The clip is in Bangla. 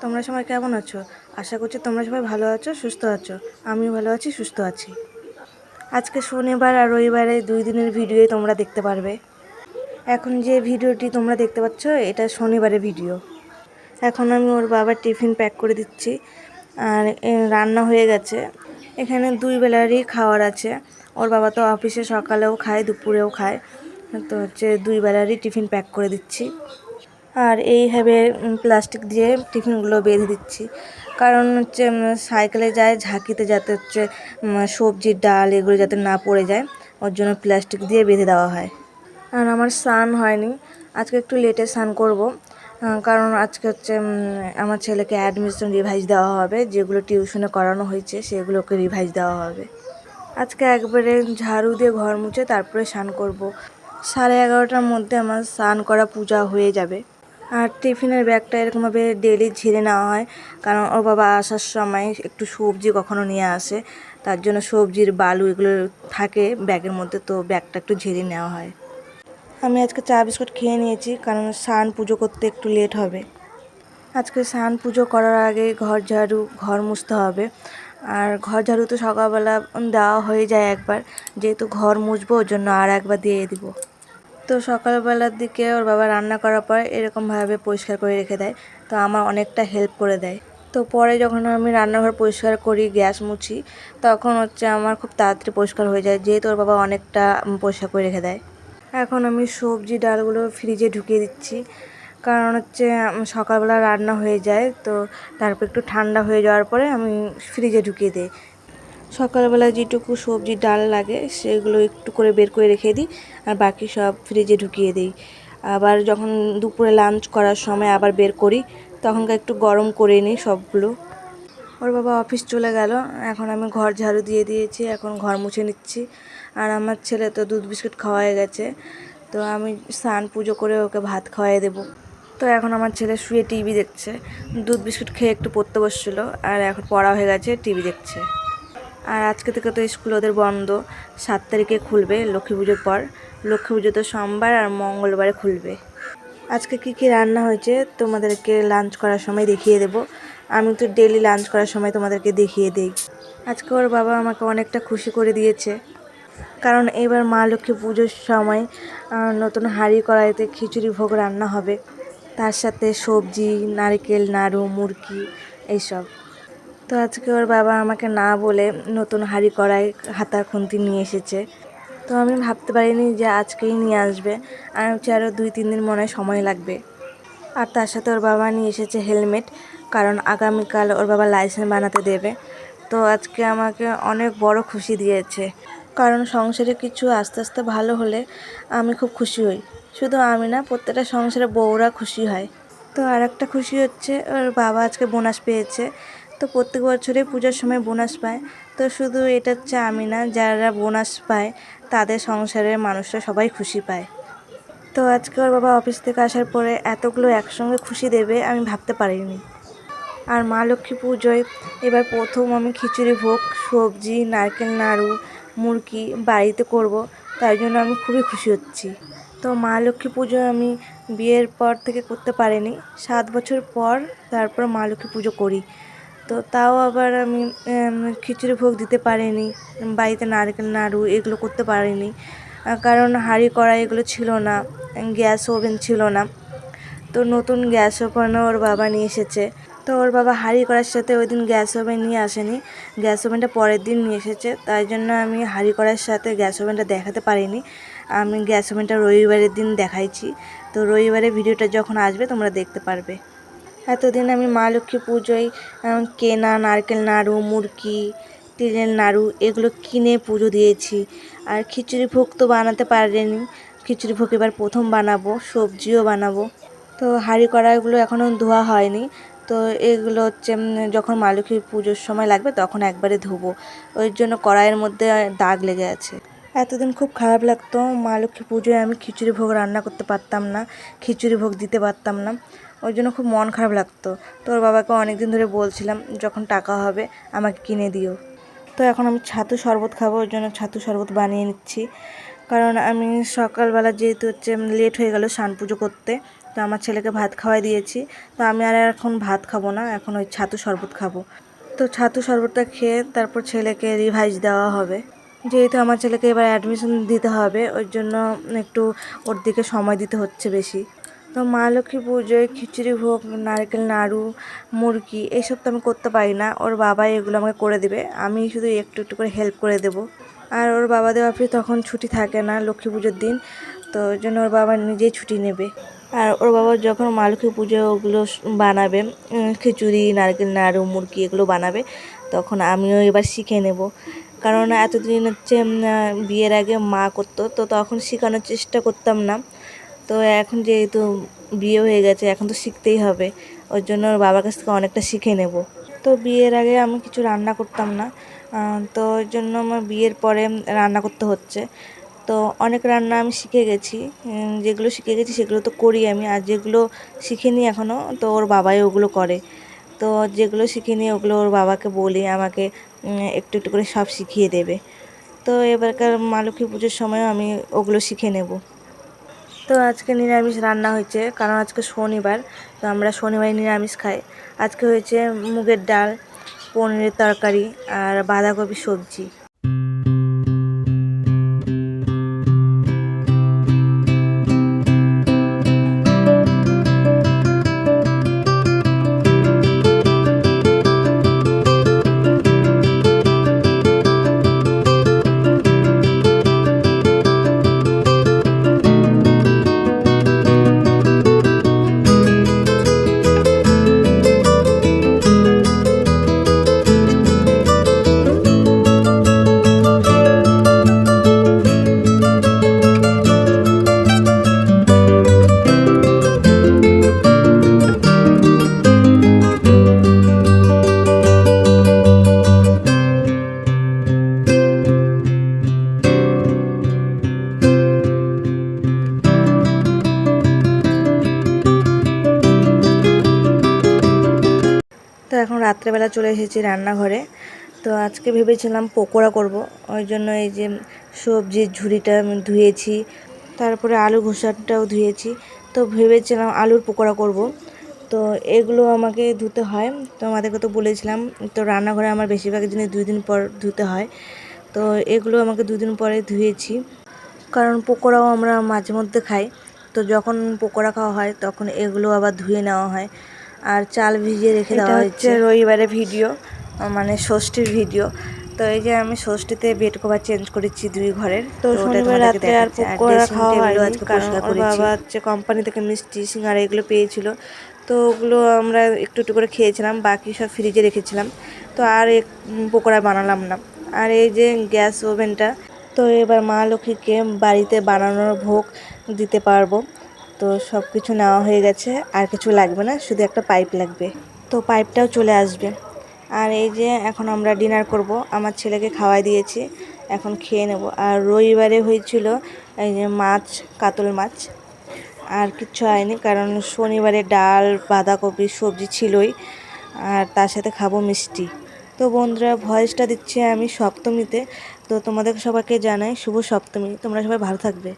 তোমরা সবাই কেমন আছো? আশা করছি তোমরা সবাই ভালো আছো, সুস্থ আছো। আমিও ভালো আছি, সুস্থ আছি। আজকে শনিবার আর রবিবারে 2 দিনের ভিডিওই তোমরা দেখতে পারবে। এখন যে ভিডিওটি তোমরা দেখতে পাচ্ছ এটা শনিবারের ভিডিও। এখন আমি ওর বাবার টিফিন প্যাক করে দিচ্ছি আর রান্না হয়ে গেছে। এখানে 2 বেলারই খাওয়ার আছে। ওর বাবা তো অফিসে সকালেও খায়, দুপুরেও খায়, তো 2 বেলারই টিফিন প্যাক করে দিচ্ছি। আর এইভাবে প্লাস্টিক দিয়ে টিফিনগুলো বেঁধে দিচ্ছি, কারণ সাইকেলে যায় ঝাঁকিতে, যাতে সবজি ডাল এগুলো যাতে না পড়ে যায়, ওর জন্য প্লাস্টিক দিয়ে বেঁধে দেওয়া হয়। আর আমার স্নান হয়নি, আজকে একটু লেটে স্নান করব, কারণ আজকে আমার ছেলেকে অ্যাডমিশন রিভাইজ দেওয়া হবে, যেগুলো টিউশনে করানো হয়েছে সেগুলোকে রিভাইজ দেওয়া হবে। আজকে একবারে ঝাড়ু দিয়ে ঘর মুছে তারপরে স্নান করব। 11:30টার মধ্যে আমার স্নান করা পূজা হয়ে যাবে। আর টিফিনের ব্যাগটা এরকমভাবে ডেলি ঝেড়ে নেওয়া হয়, কারণ ওর বাবা আসার সময় একটু সবজি কখনো নিয়ে আসে, তার জন্য সবজির বালু এগুলো থাকে ব্যাগের মধ্যে, তো ব্যাগটা একটু ঝেড়ে নেওয়া হয়। আমি আজকে চা বিস্কুট খেয়ে নিয়েছি, কারণ স্নান পুজো করতে একটু লেট হবে। আজকে স্নান পুজো করার আগে ঘর ঝাড়ু, ঘর মুছতে হবে। আর ঘর ঝাড়ু তো সকালবেলা দেওয়া হয়ে যায় একবার, যেহেতু ঘর মুছবো ওর জন্য আর একবার দিয়ে দিব। তো সকালবেলার দিকে ওর বাবা রান্না করার পর এরকমভাবে পরিষ্কার করে রেখে দেয়, তো আমার অনেকটা হেল্প করে দেয়। তো পরে যখন আমি রান্নাঘর পরিষ্কার করি, গ্যাস মুছি, তখন আমার খুব তাড়াতাড়ি পরিষ্কার হয়ে যায়, যেহেতু ওর বাবা অনেকটা পরিষ্কার করে রেখে দেয়। এখন আমি সবজি ডালগুলো ফ্রিজে ঢুকিয়ে দিচ্ছি, কারণ সকালবেলা রান্না হয়ে যায়, তো তারপর একটু ঠান্ডা হয়ে যাওয়ার পরে আমি ফ্রিজে ঢুকিয়ে দিই। সকালবেলা যেটুকু সবজি ডাল লাগে সেগুলো একটু করে বের করে রেখে দিই, আর বাকি সব ফ্রিজে ঢুকিয়ে দিই। আবার যখন দুপুরে লাঞ্চ করার সময় আবার বের করি, তখনকার একটু গরম করে নিই সবগুলো। ওর বাবা অফিস চলে গেল, এখন আমি ঘর ঝাড়ু দিয়ে দিয়েছি, এখন ঘর মুছে নিচ্ছি। আর আমার ছেলে তো দুধ বিস্কুট খাওয়াই গেছে, তো আমি স্নান পুজো করে ওকে ভাত খাওয়াই দেবো। তো এখন আমার ছেলে শুয়ে টিভি দেখছে, দুধ বিস্কুট খেয়ে একটু পড়তে বসছিলো, আর এখন পড়া হয়ে গেছে, টিভি দেখছে। আর আজকে থেকে তো স্কুল ওদের বন্ধ, 7 তারিখে খুলবে লক্ষ্মী পুজোর পর। লক্ষ্মী পুজো তো সোমবার আর মঙ্গলবারে খুলবে। আজকে কি রান্না হয়েছে তোমাদেরকে লাঞ্চ করার সময় দেখিয়ে দেব। আমি তো ডেলি লাঞ্চ করার সময় তোমাদেরকে দেখিয়ে দিই। আজকে ওর বাবা আমাকে অনেকটা খুশি করে দিয়েছে, কারণ এবার মা লক্ষ্মী পুজোর সময় নতুন হাঁড়ি কড়াইতে খিচুড়ি ভোগ রান্না হবে, তার সাথে সবজি, নারকেল নাড়ু, মুরগি এইসব। তো আজকে ওর বাবা আমাকে না বলে নতুন হাঁড়ি কড়াই, হাতা খুন্তি নিয়ে এসেছে। তো আমি ভাবতে পারিনি যে আজকেই নিয়ে আসবে, আর আরও 2-3 দিন মনে হয় সময় লাগবে। আর তার সাথে ওর বাবা নিয়ে এসেছে হেলমেট, কারণ আগামীকাল ওর বাবা লাইসেন্স বানাতে দেবে। তো আজকে আমাকে অনেক বড় খুশি দিয়েছে, কারণ সংসারে কিছু আস্তে আস্তে ভালো হলে আমি খুব খুশি হই। শুধু আমি না, প্রত্যেকটা সংসারে বউরা খুশি হয়। তো আর একটা খুশি হচ্ছে, ওর বাবা আজকে বোনাস পেয়েছে। তো প্রত্যেক বছরে পূজার সময় বোনাস পায়, তো শুধু এটা আমি না, যারা বোনাস পায় তাদের সংসারের মানুষরা সবাই খুশি পায়। তো আজকে ওর বাবা অফিস থেকে আসার পরে এতগুলো একসঙ্গে খুশি দেবে আমি ভাবতে পারিনি। আর মা লক্ষ্মী পুজোয় এবার প্রথম আমি খিচুড়ি ভোগ, সবজি, নারকেল নাড়ু, মুরগি বাড়িতে করব, তাই জন্য আমি খুবই খুশি হচ্ছি। তো মা লক্ষ্মী পুজো আমি বিয়ের পর থেকে করতে পারিনি, 7 বছর পর তারপর মা লক্ষ্মী পুজো করি। তো তাও আবার আমি খিচুড়ি ভোগ দিতে পারিনি, বাড়িতে নারকেল নাড়ু এগুলো করতে পারিনি, কারণ হাঁড়ি কড়াই এগুলো ছিল না, গ্যাস ওভেন ছিল না। তো নতুন গ্যাস ওভেনও ওর বাবা নিয়ে এসেছে। তো ওর বাবা হাঁড়ি কড়াইয়ের সাথে ওই দিন গ্যাস ওভেন নিয়ে আসেনি, গ্যাস ওভেনটা পরের দিন নিয়ে এসেছে, তাই জন্য আমি হাঁড়ি কড়াইয়ের সাথে গ্যাস ওভেনটা দেখাতে পারিনি। আমি গ্যাস ওভেনটা রবিবারের দিন দেখাইছি, তো রবিবারে ভিডিওটা যখন আসবে তোমরা দেখতে পারবে। এতদিন আমি মা লক্ষ্মী পুজোয় কেনা নারকেল নাড়ু, মুরগি, তিলের নাড়ু এগুলো কিনে পুজো দিয়েছি। আর খিচুড়ি ভোগ তো বানাতে পারিনি, খিচুড়ি ভোগ এবার প্রথম বানাবো, সবজিও বানাবো। তো হাঁড়ি কড়াইগুলো এখনও ধোয়া হয়নি, তো এগুলো যখন মা লক্ষ্মী পুজোর সময় লাগবে তখন একবারে ধোবো, ওই জন্য কড়াইয়ের মধ্যে দাগ লেগে আছে। এতদিন খুব খারাপ লাগতো, মা লক্ষ্মী পুজোয় আমি খিচুড়ি ভোগ রান্না করতে পারতাম না, খিচুড়ি ভোগ দিতে পারতাম না, ওই জন্য খুব মন খারাপ লাগতো। তো ওর বাবাকে অনেক দিন ধরে বলছিলাম যখন টাকা হবে আমাকে কিনে দিও। তো এখন আমি ছাতু শরবত খাবো, ওই জন্য ছাতু শরবত বানিয়ে নিচ্ছি, কারণ আমি সকালবেলা যেহেতু লেট হয়ে গেল স্নান পুজো করতে, তো আমার ছেলেকে ভাত খাওয়াই দিয়েছি। তো আমি আর এখন ভাত খাবো না, এখন ওই ছাতু শরবত খাবো। তো ছাতু শরবতটা খেয়ে তারপর ছেলেকে রিভাইজ দেওয়া হবে। যেহেতু আমার ছেলেকে এবার অ্যাডমিশন দিতে হবে, ওই জন্য একটু ওর দিকে সময় দিতে হচ্ছে বেশি। তো মা লক্ষ্মী পুজোয় খিচুড়ি ভোগ, নারকেল নাড়ু, মুরগি এইসব তো আমি করতে পারি না, ওর বাবাই এগুলো আমাকে করে দেবে, আমি শুধু একটু একটু করে হেল্প করে দেবো। আর ওর বাবাদের অফিস তখন ছুটি থাকে না লক্ষ্মী পুজোর দিন, তো ওই জন্য ওর বাবা নিজেই ছুটি নেবে। আর ওর বাবা যখন মা লক্ষ্মী পুজো ওগুলো বানাবে, খিচুড়ি, নারকেল নাড়ু, মুরগি এগুলো বানাবে, তখন আমিও এবার শিখে নেব। কারণ এতদিন হচ্ছে বিয়ের আগে মা করতো, তো তখন শেখানোর চেষ্টা করতাম না। তো এখন যেহেতু বিয়ে হয়ে গেছে, এখন তো শিখতেই হবে, ওর জন্য ওর বাবার কাছ থেকে অনেকটা শিখে নেব। তো বিয়ের আগে আমি কিছু রান্না করতাম না, তো ওই জন্য আমার বিয়ের পরে রান্না করতে হচ্ছে। তো অনেক রান্না আমি শিখে গেছি, যেগুলো শিখে গেছি সেগুলো তো করি আমি, আর যেগুলো শিখিনি এখনও তো ওর বাবাই ওগুলো করে। তো যেগুলো শিখিনি ওগুলো ওর বাবাকে বলি আমাকে একটু একটু করে সব শিখিয়ে দেবে। তো এবারকার মা লক্ষ্মী পুজোর সময়ও আমি ওগুলো শিখে নেব। তো আজকে নিরামিষ রান্না হয়েছে, কারণ আজকে শনিবার, তো আমরা শনিবারে নিরামিষ খাই। আজকে হয়েছে মুগের ডাল, পনিরের তরকারি আর বাঁধাকপি সবজি। তো এখন রাত্রেবেলা চলে এসেছি রান্নাঘরে। তো আজকে ভেবেছিলাম পকোড়া করব, ওই জন্য এই যে সবজির ঝুড়িটা আমি ধুয়েছি, তারপরে আলু ঘোষাটাও ধুয়েছি। তো ভেবেছিলাম আলুর পকোড়া করব। তো এগুলো আমাকে ধুতে হয়, তো আমাদেরকে তো বলেছিলাম, তো রান্নাঘরে আমার বেশিরভাগ জিনিস 2 দিন পর ধুতে হয়। তো এগুলো আমাকে 2 দিন পরে ধুয়েছি, কারণ পকোড়াও আমরা মাঝে মধ্যে খাই। তো যখন পকোড়া খাওয়া হয় তখন এগুলো আবার ধুয়ে নেওয়া হয়, আর চাল ভিজিয়ে রেখে দেওয়া হচ্ছে। রবিবারের ভিডিও, মানে ষষ্ঠীর ভিডিও। তো এই যে আমি ষষ্ঠীতে বেড কভার চেঞ্জ করেছি 2 ঘরের। তো শনিবার রাত্রে আর পকোড়া খাওয়া হয়নি, কারণ ওর বাবা হচ্ছে কোম্পানি থেকে মিষ্টি, সিঙ্গারা এগুলো পেয়েছিল। তো ওগুলো আমরা একটু একটু করে খেয়েছিলাম, বাকি সব ফ্রিজে রেখেছিলাম। তো আর পকোড়া বানালাম না। আর এই যে গ্যাস ওভেনটা, তো এবার মা লক্ষ্মীকে বাড়িতে বানানোর ভোগ দিতে পারবো। তো সব কিছু নেওয়া হয়ে গেছে, আর কিছু লাগবে না, শুধু একটা পাইপ লাগবে। তো পাইপটাও চলে আসবে। আর এই যে এখন আমরা ডিনার করব, আমার ছেলেকে খাওয়াই দিয়েছি, এখন খেয়ে নেব। আর রবিবারে হয়েছিল এই যে মাছ, কাতল মাছ, আর কিচ্ছু হয়নি, কারণ শনিবারে ডাল, বাঁধাকপি সবজি ছিলই, আর তার সাথে খাবো মিষ্টি। তো বন্ধুরা, ভয়েসটা দিচ্ছি আমি সপ্তমীতে। তো তোমাদের সবাইকে জানাই শুভ সপ্তমী, তোমরা সবাই ভালো থাকবে।